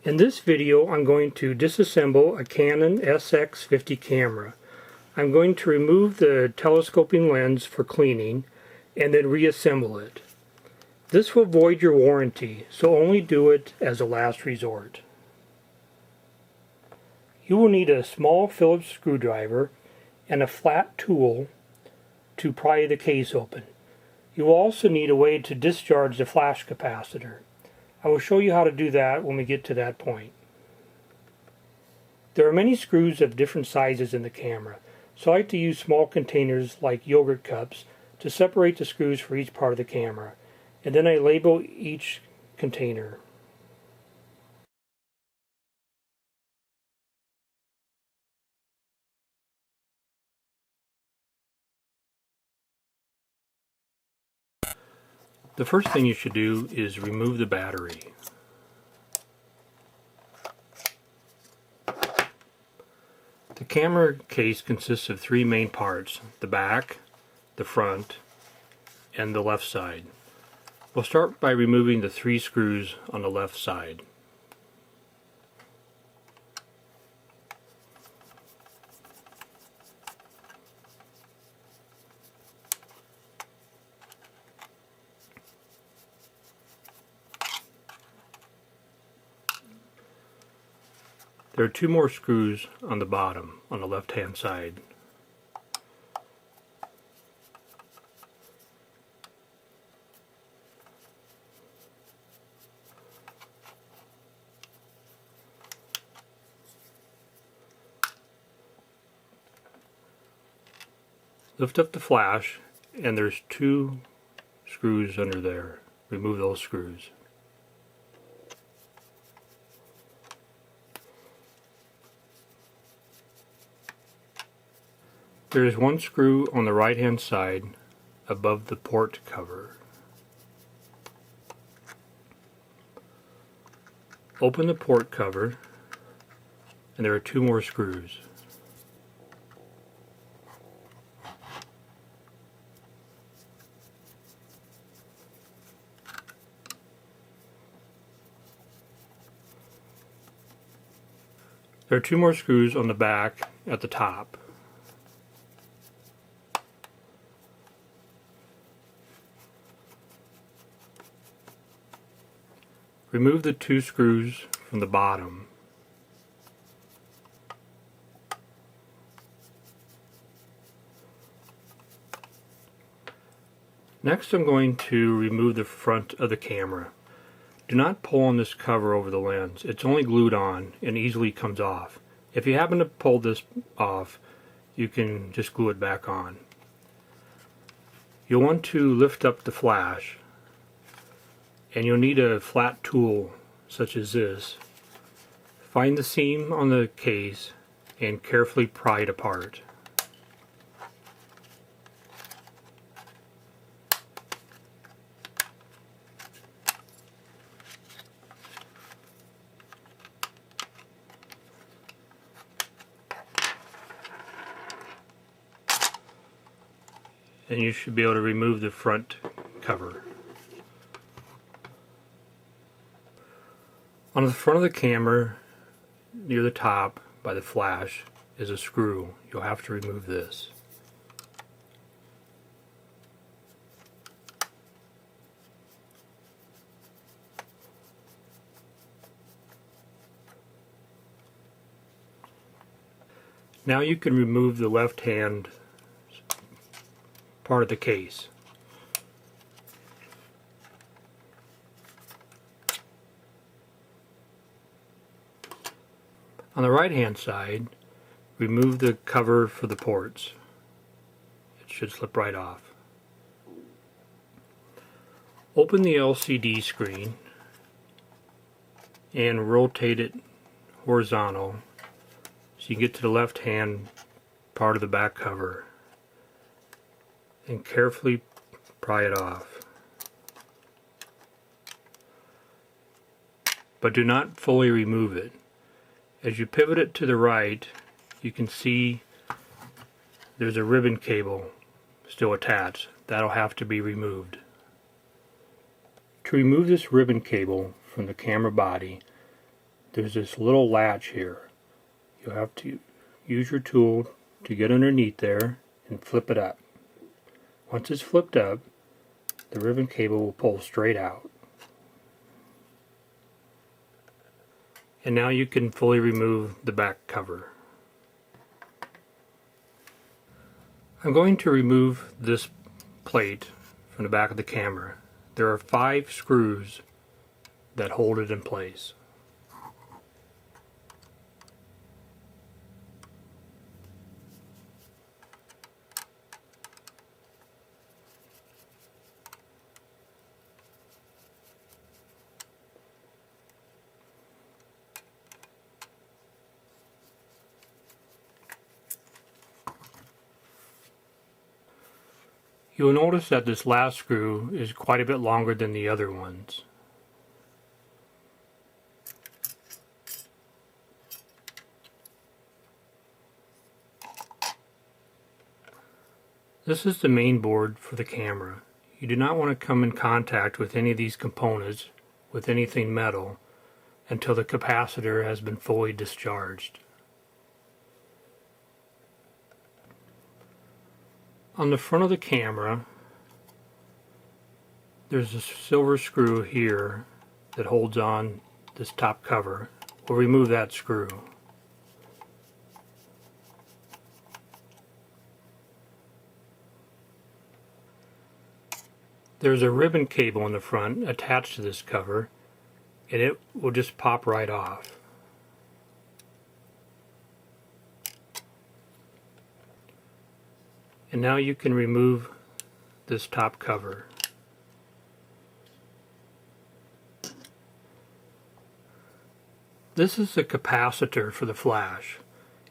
In this video I'm going to disassemble a Canon SX50 camera. I'm going to remove the telescoping lens for cleaning and then reassemble it. This will void your warranty, so only do it as a last resort. You will need a small Phillips screwdriver and a flat tool to pry the case open. You will also need a way to discharge the flash capacitor. I will show you how to do that when we get to that point. There are many screws of different sizes in the camera, so I like to use small containers like yogurt cups to separate the screws for each part of the camera, and then I label each container. The first thing you should do is remove the battery. The camera case consists of three main parts: the back, the front, and the left side. We'll start by removing the three screws on the left side. There are two more screws on the bottom, on the left-hand side. Lift up the flash, and there's two screws under there. Remove those screws. There is one screw on the right hand side above the port cover. Open the port cover, and there are two more screws. There are two more screws on the back at the top. Remove the two screws from the bottom. Next, I'm going to remove the front of the camera. Do not pull on this cover over the lens. It's only glued on and easily comes off. If you happen to pull this off, you can just glue it back on. You'll want to lift up the flash, and you'll need a flat tool such as this. Find the seam on the case and carefully pry it apart. And you should be able to remove the front cover. On the front of the camera, near the top by the flash, is a screw. You'll have to remove this. Now you can remove the left hand part of the case. On the right hand side, remove the cover for the ports. It should slip right off. Open the LCD screen and rotate it horizontal so you get to the left hand part of the back cover, and carefully pry it off. But do not fully remove it. As you pivot it to the right, you can see there's a ribbon cable still attached. That'll have to be removed. To remove this ribbon cable from the camera body, there's this little latch here. You'll have to use your tool to get underneath there and flip it up. Once it's flipped up, the ribbon cable will pull straight out. And now you can fully remove the back cover. I'm going to remove this plate from the back of the camera. There are 5 screws that hold it in place. You will notice that this last screw is quite a bit longer than the other ones. This is the main board for the camera. You do not want to come in contact with any of these components with anything metal until the capacitor has been fully discharged. On the front of the camera, there's a silver screw here that holds on this top cover. We'll remove that screw. There's a ribbon cable in the front attached to this cover, and it will just pop right off. And now you can remove this top cover. This is the capacitor for the flash.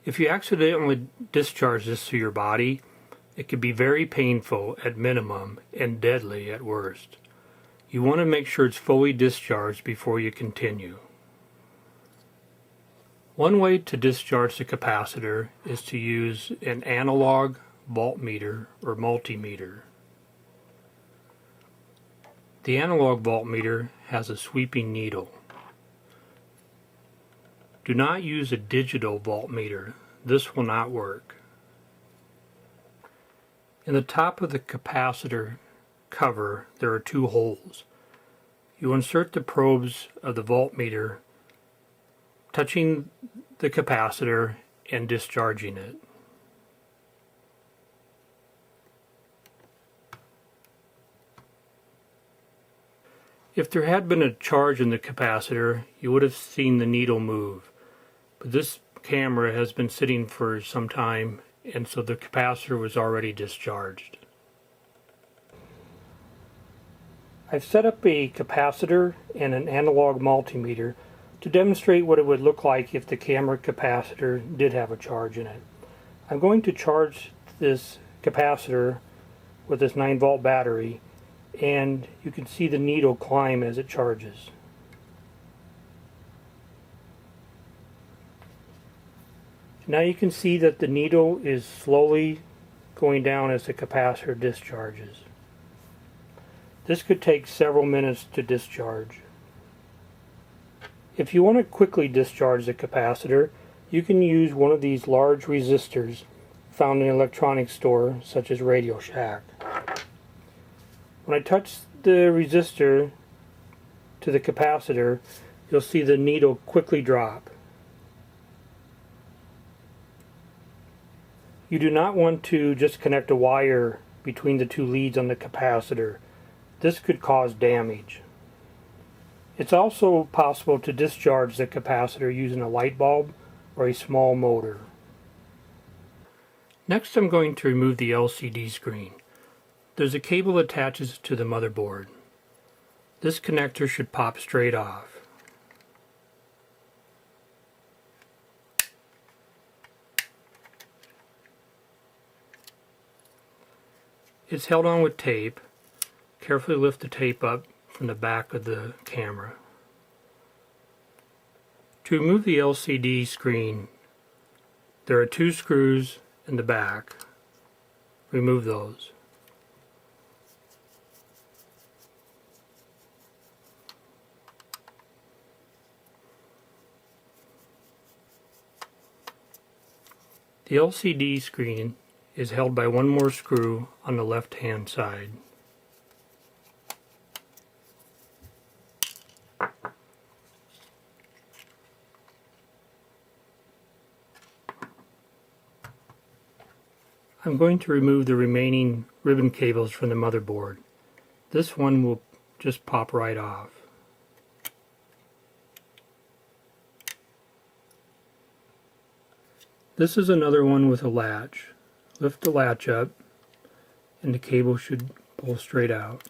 If you accidentally discharge this through your body, it can be very painful at minimum and deadly at worst. You want to make sure it's fully discharged before you continue. One way to discharge the capacitor is to use an analog voltmeter or multimeter. The analog voltmeter has a sweeping needle. Do not use a digital voltmeter. This will not work. In the top of the capacitor cover, there are 2 holes. You insert the probes of the voltmeter, touching the capacitor and discharging it. If there had been a charge in the capacitor, you would have seen the needle move. But this camera has been sitting for some time, and so the capacitor was already discharged. I've set up a capacitor and an analog multimeter to demonstrate what it would look like if the camera capacitor did have a charge in it. I'm going to charge this capacitor with this 9-volt battery, and you can see the needle climb as it charges. Now you can see that the needle is slowly going down as the capacitor discharges. This could take several minutes to discharge. If you want to quickly discharge the capacitor, you can use one of these large resistors found in an electronics store such as Radio Shack. When I touch the resistor to the capacitor, you'll see the needle quickly drop. You do not want to just connect a wire between the 2 leads on the capacitor. This could cause damage. It's also possible to discharge the capacitor using a light bulb or a small motor. Next, I'm going to remove the LCD screen. There's a cable that attaches to the motherboard. This connector should pop straight off. It's held on with tape. Carefully lift the tape up from the back of the camera. To remove the LCD screen, there are 2 screws in the back. Remove those. The LCD screen is held by one more screw on the left hand side. I'm going to remove the remaining ribbon cables from the motherboard. This one will just pop right off. This is another one with a latch. Lift the latch up and the cable should pull straight out.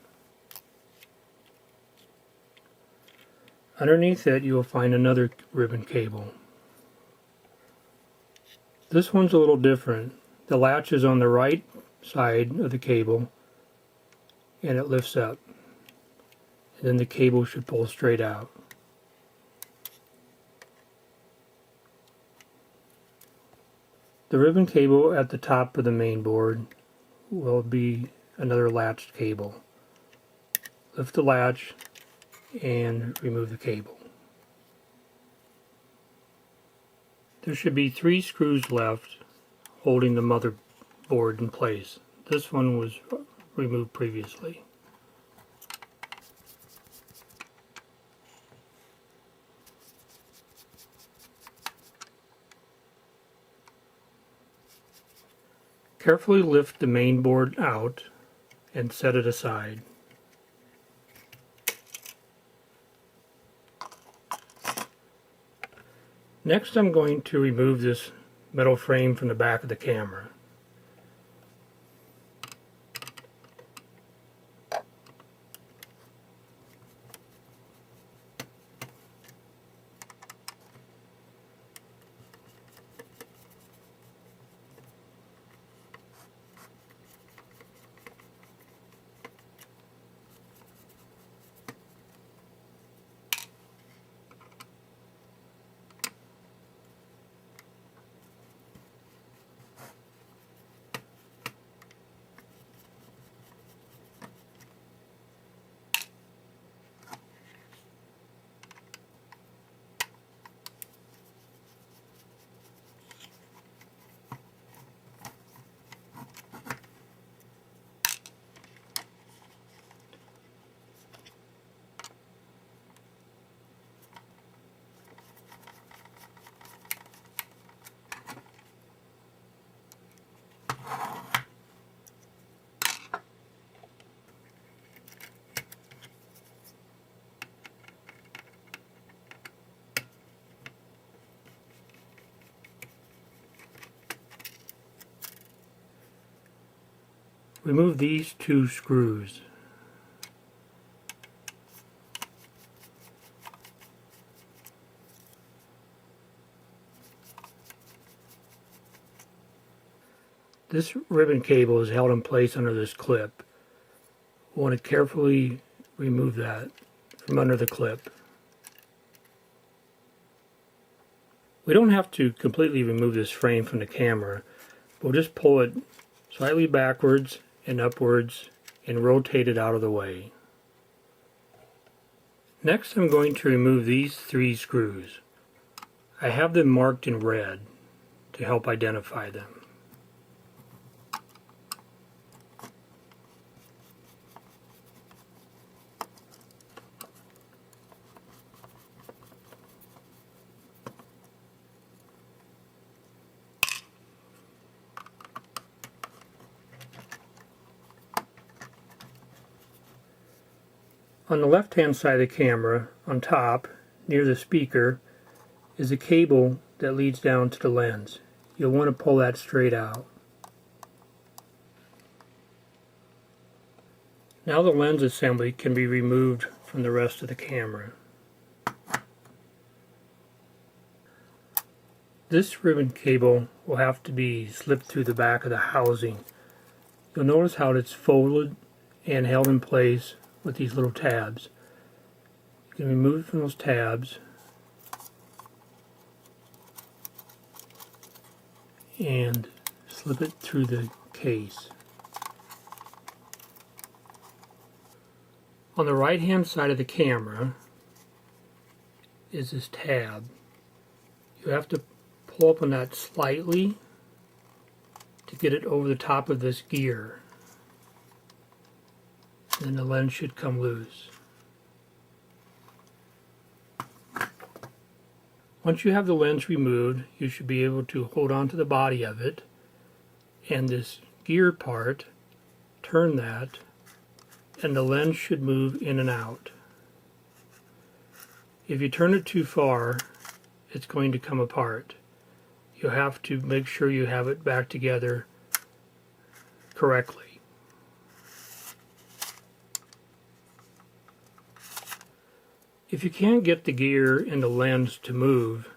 Underneath it you will find another ribbon cable. This one's a little different. The latch is on the right side of the cable and it lifts up. And then the cable should pull straight out. The ribbon cable at the top of the main board will be another latched cable. Lift the latch and remove the cable. There should be 3 screws left holding the motherboard in place. This one was removed previously. Carefully lift the main board out and set it aside. Next I'm going to remove this metal frame from the back of the camera. Remove these 2 screws. This ribbon cable is held in place under this clip. We want to carefully remove that from under the clip. We don't have to completely remove this frame from the camera. We'll just pull it slightly backwards and upwards and rotate it out of the way. Next I'm going to remove these 3 screws. I have them marked in red to help identify them. On the left hand side of the camera, on top, near the speaker, is a cable that leads down to the lens. You'll want to pull that straight out. Now the lens assembly can be removed from the rest of the camera. This ribbon cable will have to be slipped through the back of the housing. You'll notice how it's folded and held in place with these little tabs. You can remove it from those tabs and slip it through the case. On the right hand side of the camera is this tab. You have to pull up on that slightly to get it over the top of this gear. Then the lens should come loose. Once you have the lens removed, you should be able to hold on to the body of it, and this gear part, turn that, and the lens should move in and out. If you turn it too far, it's going to come apart. You'll have to make sure you have it back together correctly. If you can't get the gear and the lens to move,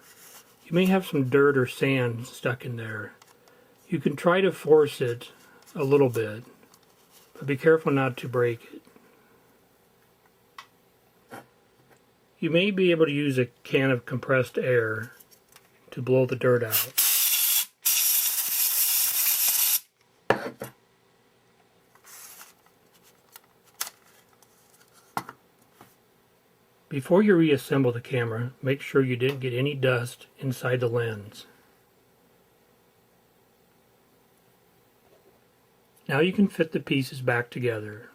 you may have some dirt or sand stuck in there. You can try to force it a little bit, but be careful not to break it. You may be able to use a can of compressed air to blow the dirt out. Before you reassemble the camera, make sure you didn't get any dust inside the lens. Now you can fit the pieces back together.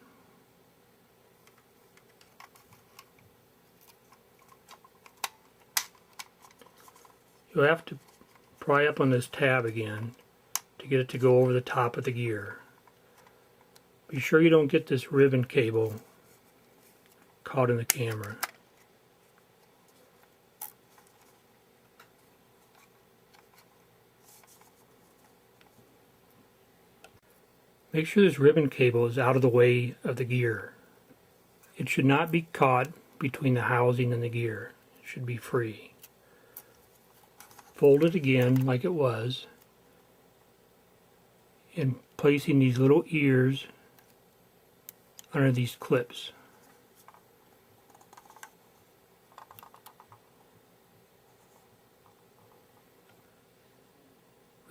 You'll have to pry up on this tab again to get it to go over the top of the gear. Be sure you don't get this ribbon cable caught in the camera. Make sure this ribbon cable is out of the way of the gear. It should not be caught between the housing and the gear. It should be free. Fold it again like it was, and placing these little ears under these clips.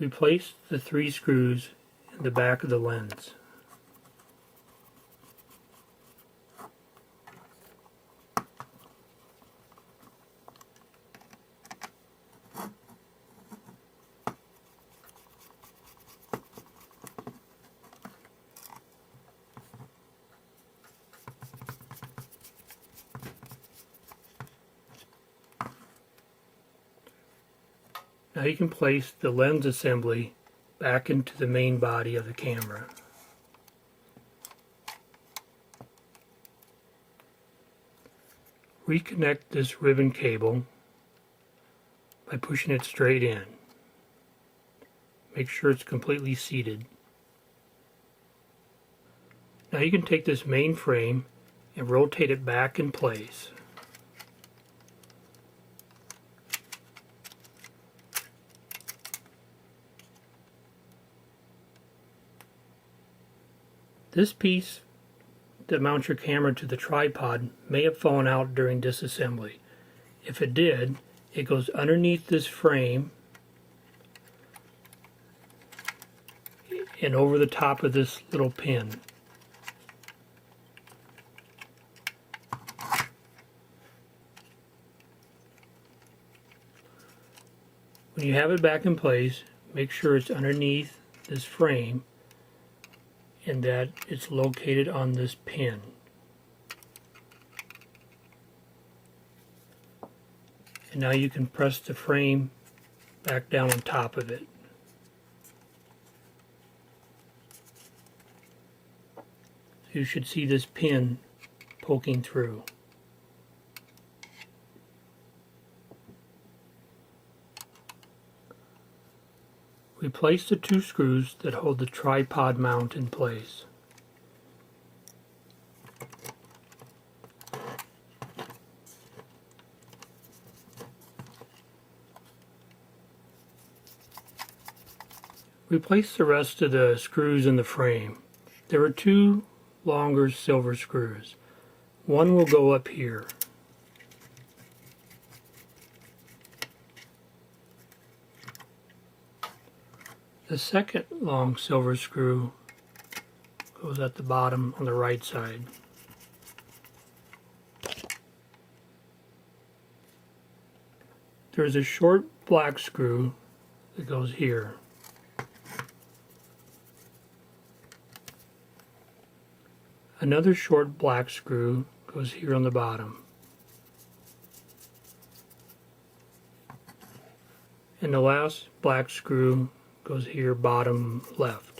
Replace the 3 screws in the back of the lens. Now you can place the lens assembly back into the main body of the camera. Reconnect this ribbon cable by pushing it straight in. Make sure it's completely seated. Now you can take this main frame and rotate it back in place. This piece that mounts your camera to the tripod may have fallen out during disassembly. If it did, it goes underneath this frame and over the top of this little pin. When you have it back in place, make sure it's underneath this frame and that it's located on this pin. And now you can press the frame back down on top of it. You should see this pin poking through. Replace the 2 screws that hold the tripod mount in place. Replace the rest of the screws in the frame. There are 2 longer silver screws. One will go up here. The second long silver screw goes at the bottom on the right side. There's a short black screw that goes here. Another short black screw goes here on the bottom. And the last black screw goes here bottom left.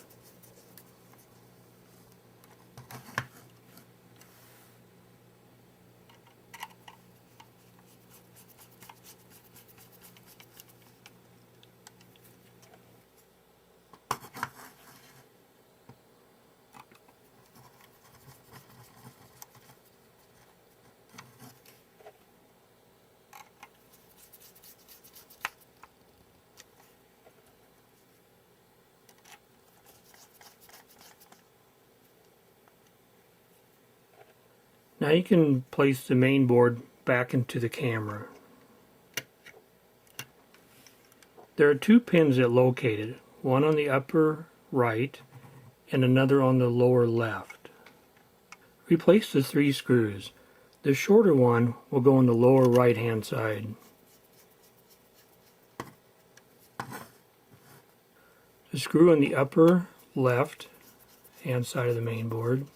Now you can place the main board back into the camera. There are two pins that locate it, one on the upper right and another on the lower left. Replace the three screws. The shorter one will go on the lower right hand side. The screw on the upper left hand side of the main board,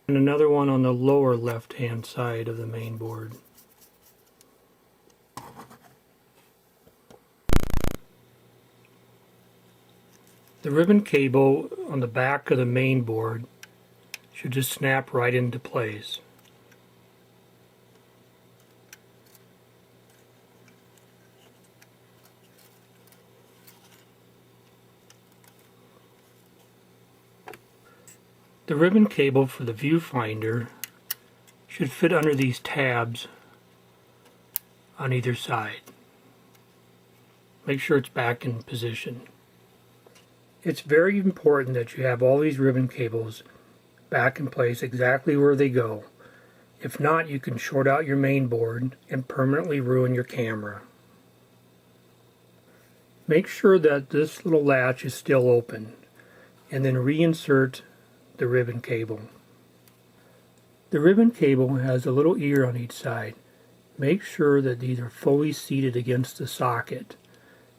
and another one on the lower left hand side of the main board. The ribbon cable on the back of the main board should just snap right into place. The ribbon cable for the viewfinder should fit under these tabs on either side. Make sure it's back in position. It's very important that you have all these ribbon cables back in place exactly where they go. If not, you can short out your main board and permanently ruin your camera. Make sure that this little latch is still open, and then reinsert the ribbon cable. The ribbon cable has a little ear on each side. Make sure that these are fully seated against the socket,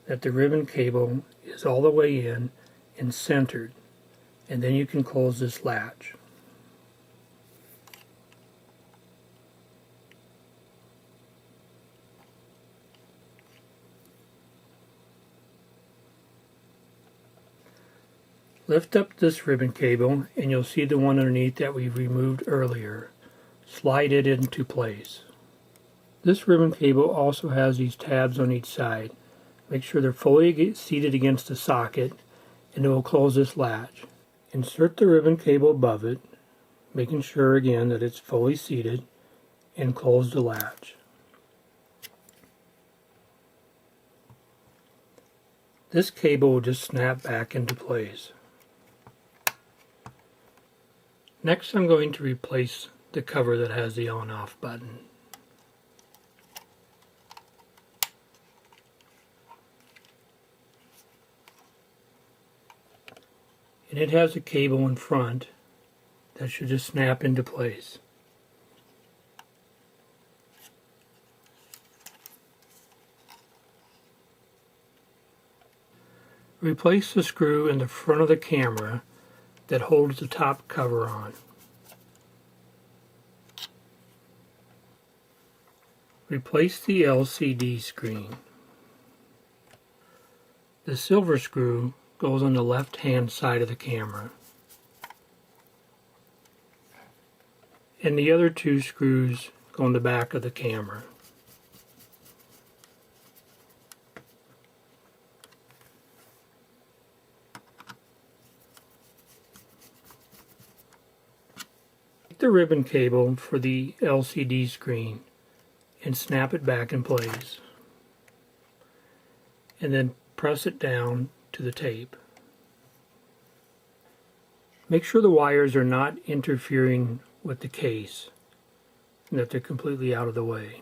that the ribbon cable is all the way in and centered, and then you can close this latch. Lift up this ribbon cable and you'll see the one underneath that we removed earlier. Slide it into place. This ribbon cable also has these tabs on each side. Make sure they're fully seated against the socket and it will close this latch. Insert the ribbon cable above it, making sure again that it's fully seated, and close the latch. This cable will just snap back into place. Next, I'm going to replace the cover that has the on-off button. And it has a cable in front that should just snap into place. Replace the screw in the front of the camera that holds the top cover on. Replace the LCD screen. The silver screw goes on the left hand side of the camera. And the other two screws go on the back of the camera. The ribbon cable for the LCD screen and snap it back in place, and then press it down to the tape. Make sure the wires are not interfering with the case and that they're completely out of the way.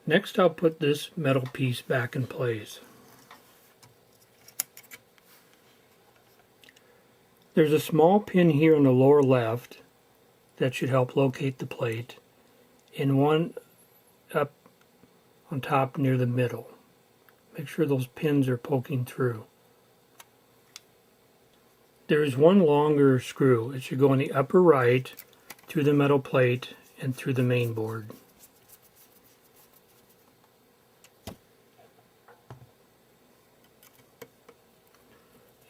Next, I'll put this metal piece back in place. There's a small pin here on the lower left that should help locate the plate, and one up on top near the middle. Make sure those pins are poking through. There is one longer screw. It should go on the upper right, through the metal plate, and through the main board.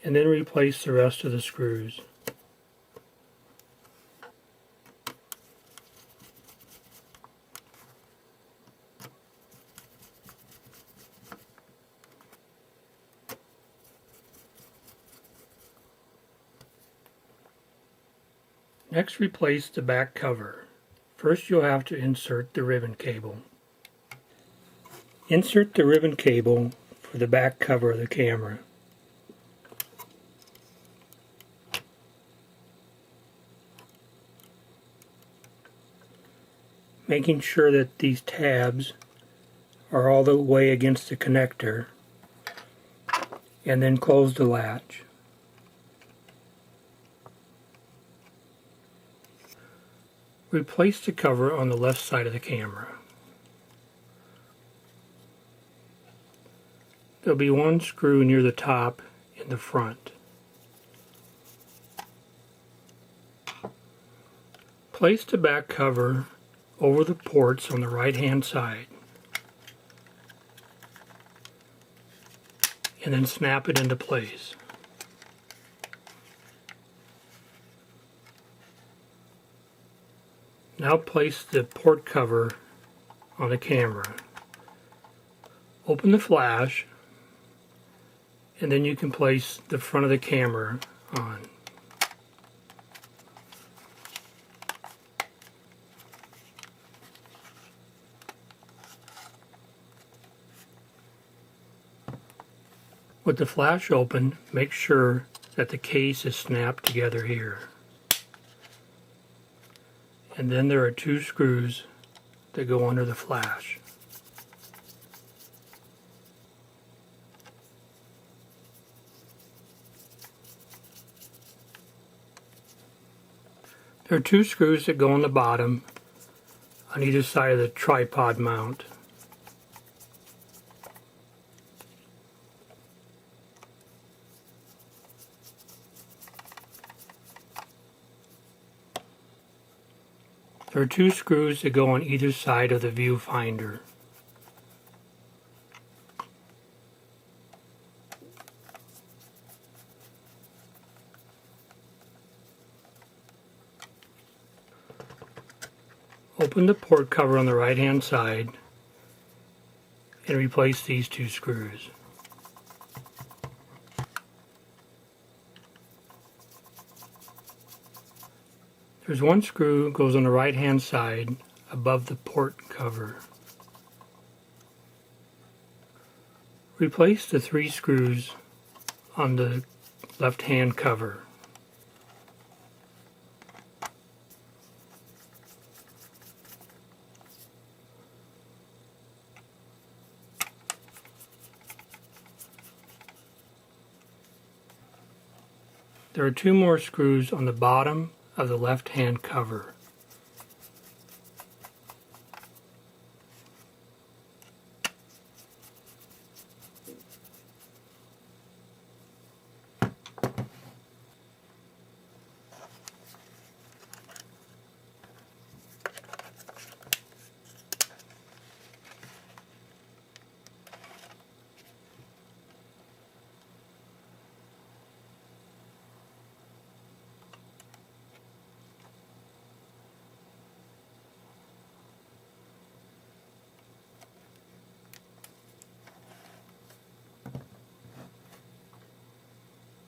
And then replace the rest of the screws. Next, replace the back cover. First, you'll have to insert the ribbon cable. Insert the ribbon cable for the back cover of the camera. Making sure that these tabs are all the way against the connector, and then close the latch. Replace the cover on the left side of the camera. There'll be one screw near the top in the front. Place the back cover over the ports on the right hand side, and then snap it into place. Now place the port cover on the camera. Open the flash, and then you can place the front of the camera on. With the flash open, make sure that the case is snapped together here. And then there are two screws that go under the flash. There are two screws that go on the bottom on either side of the tripod mount. There are two screws that go on either side of the viewfinder. Open the port cover on the right hand side and replace these two screws. There's one screw goes on the right hand side above the port cover. Replace the three screws on the left hand cover. There are two more screws on the bottom of the left hand cover.